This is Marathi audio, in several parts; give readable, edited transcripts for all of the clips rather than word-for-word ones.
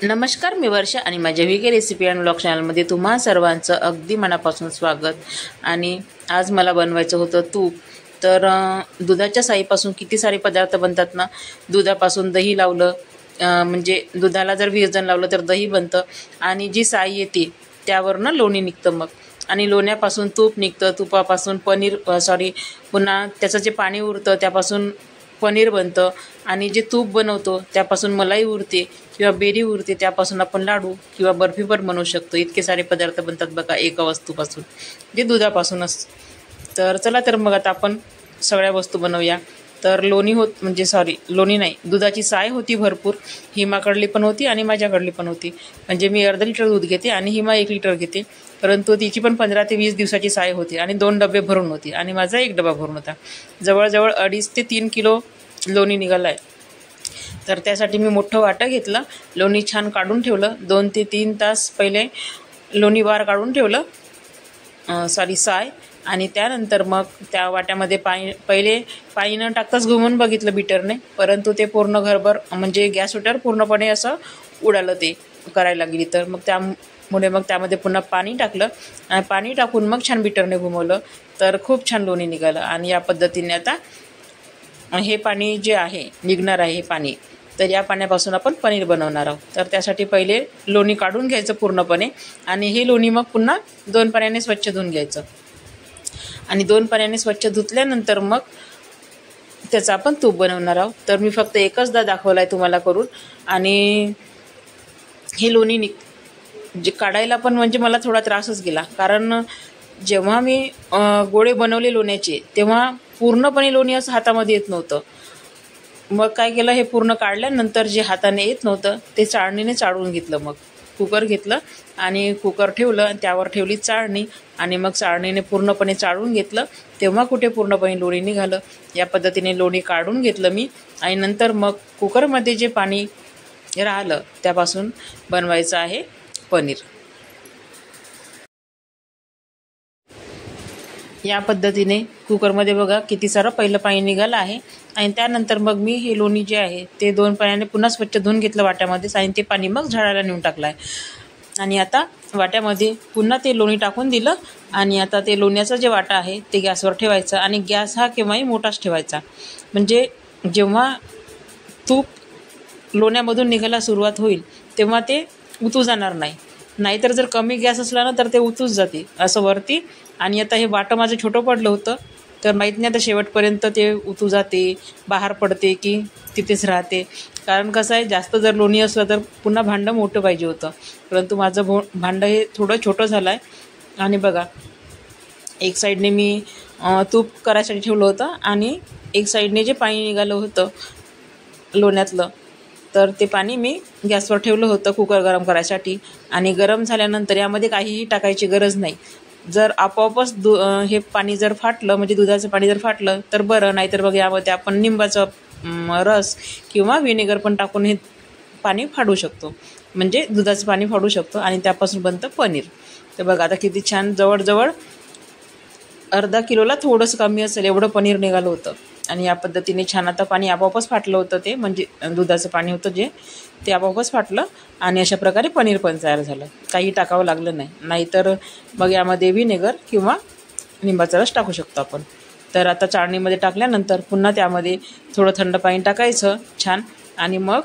नमस्कार, मी वर्षा आणि माझ्या व्हीके रेसिपी आणि व्लॉग चॅनलमध्ये तुम्हा सर्वांचं अगदी मनापासून स्वागत। आणि आज मला बनवायचं होतं तूप। तर दुधाच्या साईपासून किती सारे पदार्थ बनतात ना। दुधापासून दही लावलं, म्हणजे दुधाला जर विरजण लावलं तर दही बनतं, आणि जी साई येते त्यावरनं लोणी निघतं मग, आणि लोण्यापासून तूप निघतं, तुपापासून पनीर पुन्हा त्याचं जे पाणी उरतं त्यापासून पनीर बनतं, आणि जे तूप बनवतो त्यापासून मलाई उरते किंवा बेरी उरते, त्यापासून आपण लाडू किंवा बर्फी पण बनवू शकतो। इतके सारे पदार्थ बनतात बघा एका वस्तूपासून, जे दुधापासूनच। तर चला तर मग आता आपण सगळ्या वस्तू बनवूया। तर लोणी लोणी नाही, दुधाची साय होती भरपूर, हिमाकडली पण होती आणि माझ्याकडली पण होती। म्हणजे मी अर्धा लिटर दूध घेते आणि हिमा 1 लिटर घेते, परंतु तिची पण 15 ते 20 दिवसाची साय होती आणि 2 डबे भरून होती आणि माझा 1 डबा भरून होता। जवळजवळ 2.5 ते 3 किलो लोणी निघालं आहे। तर त्यासाठी मी मोठं वाटं घेतलं, लोणी छान काढून ठेवलं, 2 ते 3 तास पहिले लोणी वार काढून ठेवलं, साय। आणि त्यानंतर मग त्या वाट्यामध्ये पहिले पाणी न टाकताच घुमून बघितलं बीटरने, परंतु ते पूर्ण घरभर म्हणजे गॅसवर पूर्णपणे असं उडालं ते करायला लागली। तर मग त्यामुळे मग त्यामध्ये पुन्हा पाणी टाकलं आणि पाणी टाकून मग छान बीटरने घुमवलं, तर खूप छान लोणी निघालं। आणि या पद्धतीने आता हे पाणी जे आहे निघणार आहे हे पाणी, तर या पाण्यापासून आपण पनीर बनवणार आहोत। तर त्यासाठी पहिले लोणी काढून घ्यायचं पूर्णपणे, आणि हे लोणी मग पुन्हा 2 पाण्याने स्वच्छ धुवून घ्यायचं, आणि 2 पाण्याने स्वच्छ धुतल्यानंतर मग त्याचं आपण तूप बनवणार आहोत। तर मी फक्त एकचदा दाखवलं आहे तुम्हाला करून, आणि हे लोणी जे काढायला पण म्हणजे मला थोडा त्रासच गेला, कारण जेव्हा मी गोळे बनवले लोण्याचे तेव्हा पूर्णपणे लोणी असं हातामध्ये येत नव्हतं। मग काय केलं, हे पूर्ण काढल्यानंतर जे हाताने येत नव्हतं ते चाळणीने चाळून घेतलं। मग कुकर घेतलं आणि कुकर ठेवलं आणि त्यावर ठेवली चाळणी, आणि मग चाळणीने पूर्णपणे चाळून घेतलं, तेव्हा कुठे पूर्णपणे लोणी निघालं। या पद्धतीने लोणी काढून घेतलं मी, आणि नंतर मग कुकरमध्ये जे पाणी राहिलं त्यापासून बनवायचं आहे पनीर। या पद्धतीने कुकरमध्ये बघा किती सारं पहिलं पाणी निघालं आहे, आणि त्यानंतर मग मी हे लोणी जे आहे ते 2 पाण्याने पुन्हा स्वच्छ धुवून घेतलं वाट्यामध्येच, आणि ते पाणी मग झाडाला नेऊन टाकलं आहे। आणि आता वाट्यामध्ये पुन्हा ते लोणी टाकून दिलं, आणि आता ते लोण्याचा जे वाटा आहे ते गॅसवर ठेवायचं, आणि गॅस हा केव्हाही मोठाच ठेवायचा, म्हणजे जेव्हा तूप लोण्यामधून निघायला सुरुवात होईल तेव्हा ते उतू जाणार नाही, नाहीतर जर कमी गॅस असला ना तर ते उतूच जाते असं वरती। आणि आता हे वाटं माझं छोटं पडलं होतं, तर माहीत नाही आता शेवटपर्यंत ते उतू जाते, बाहेर पडते की तिथेच राहते, कारण कसं आहे जास्त जर लोणी असलं तर पुन्हा भांडं मोठं पाहिजे होतं, परंतु माझं भांडं हे थोडं छोटं झालं आहे। आणि बघा एक साईडने मी तूप करायसाठी ठेवलं होतं, आणि एक साईडने जे पाणी निघालं होतं लोण्यातलं, तर ते पाणी मी गॅसवर ठेवलं होतं कुकर गरम करायसाठी। आणि गरम झाल्यानंतर यामध्ये काहीही टाकायची गरज नाही, जर आपोआपच हे पाणी जर फाटलं, म्हणजे दुधाचं पाणी जर फाटलं तर बरं, नाहीतर बघ यामध्ये आपण निंबाचा रस किंवा व्हिनेगर पण टाकून हे पाणी फाडू शकतो, म्हणजे दुधाचं पाणी फाडू शकतो, आणि त्यापासून बनतं पनीर। तर बघा आता किती छान, जवळजवळ अर्धा किलोला थोडंसं कमी असेल एवढं पनीर निघालं होतं। आणि या पद्धतीने छान आता पाणी आपोआपच फाटलं होतं, ते म्हणजे दुधाचं पाणी होतं जे ते आपोआपच फाटलं, आणि अशा प्रकारे पनीर पण तयार झालं, काही टाकावं लागलं नाही, नाहीतर मग यामध्ये व्हिनेगर किंवा लिंबाचा रस टाकू शकतो आपण। तर आता चाळणीमध्ये टाकल्यानंतर पुन्हा त्यामध्ये थोडं थंड पाणी टाकायचं छान, आणि मग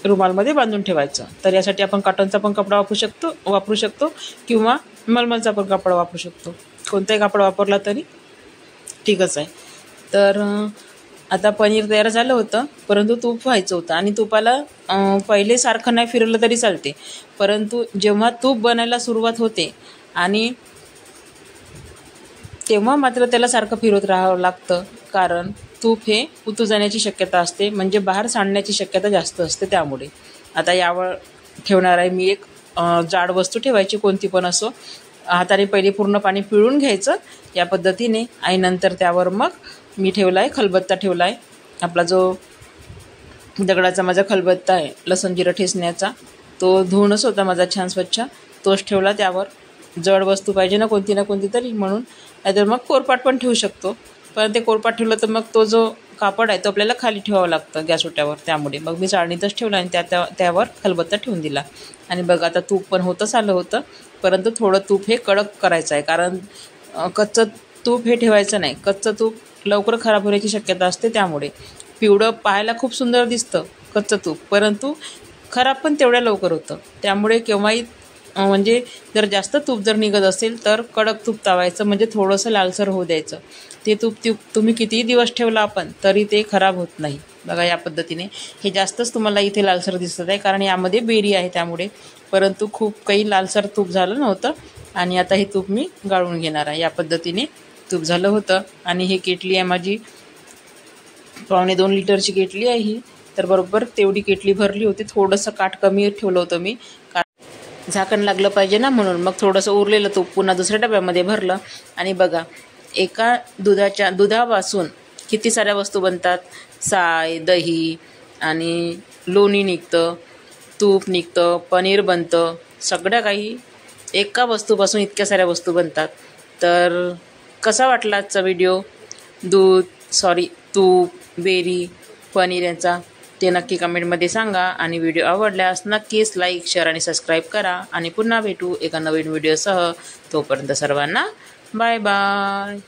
रुमालमध्ये बांधून ठेवायचं। तर यासाठी आपण कॉटनचा पण कपडा वापरू शकतो किंवा मलमलचा पण कपडा वापरू शकतो, कोणताही कपडा वापरला तरी ठीकच आहे। तर आता पनीर तयार झालं होतं, परंतु तूप व्हायचं होतं, आणि तुपाला पहिले सारखं नाही फिरवलं तरी चालते, परंतु जेव्हा तूप बनायला सुरुवात होते आणि तेव्हा मात्र त्याला सारखं फिरवत राहावं लागतं, कारण तूप हे उतू जाण्याची शक्यता असते, म्हणजे बाहेर सांडण्याची शक्यता जास्त असते। त्यामुळे आता यावर ठेवणार आहे मी एक जाड वस्तू ठेवायची, कोणती पण असो, हाताने पहिले पूर्ण पाणी पिळून घ्यायचं या पद्धतीने, आणि नंतर त्यावर मग मी ठेवला आहे खलबत्ता ठेवला आहे, आपला जो दगडाचा माझा खलबत्ता आहे लसूण जिरं ठेचण्याचा, तो धुवूनच होता माझा छान स्वच्छ, तोच ठेवला। त्यावर जड वस्तू पाहिजे ना कोणती तरी, म्हणून नाहीतर मग कोरपाट पण ठेवू शकतो, पण ते कोरपाट ठेवलं तर मग तो जो कापड आहे तो आपल्याला खाली ठेवावं लागतं गॅस ओट्यावर, त्यामुळे मग मी चाळणीतच ठेवलं आणि त्यावर खलबत्ता ठेवून दिला. आणि बघा आता तूप पण होतच आलं होतं, परंतु थोडं तूप हे कडक करायचं आहे, कारण कच्चं तूप हे ठेवायचं नाही. कच्चं तूप लवकर खराब होण्याची शक्यता असते, त्यामुळे पिवळं पाहायला खूप सुंदर दिसतं कच्चं तूप, परंतु खराब पण तेवढ्या लवकर होतं. त्यामुळे केव्हाही म्हणजे जर जास्त तूप जर निघत असेल तर कडक तूप तावायचं, म्हणजे थोडंसं लालसर होऊ द्यायचं. ते तूप तुम्ही कितीही दिवस ठेवला आपण तरी ते खराब होत नाही. बघा या पद्धतीने हे जास्तच तुम्हाला इथे लालसर दिसत आहे, कारण यामध्ये बेरी आहे त्यामुळे, परंतु खूप काही लालसर तूप झालं नव्हतं. आणि आता हे तूप मी गाळून घेणार आहे. या पद्धतीने तूप झालं होतं. आणि ही केटली आहे माझी 2.25 लिटरची केटली आहे ही, तर बरोबर तेवढी केटली भरली होती. थोडंसं काठ कमी ठेवलं होतं मी, कारण झाकण लागलं पाहिजे ना, म्हणून मग थोडंसं उरलेलं तूप पुन्हा दुसऱ्या डब्यामध्ये भरलं. आणि बघा एका दुधापासून किती साऱ्या वस्तू बनतात. साय, दही आणि लोणी निघतं, तूप निघतं, पनीर बनतं, सगळ्या काही एका वस्तूपासून इतक्या साऱ्या वस्तू बनतात. तर कसा वाटला आजचा व्हिडिओ तूप, बेरी, पनीर यांचा, ते नक्की कमेंटमध्ये सांगा. आणि व्हिडिओ आवडल्यास नक्कीच लाईक, शेअर आणि सबस्क्राईब करा. आणि पुन्हा भेटू एका नवीन व्हिडिओसह. तोपर्यंत सर्वांना बाय बाय.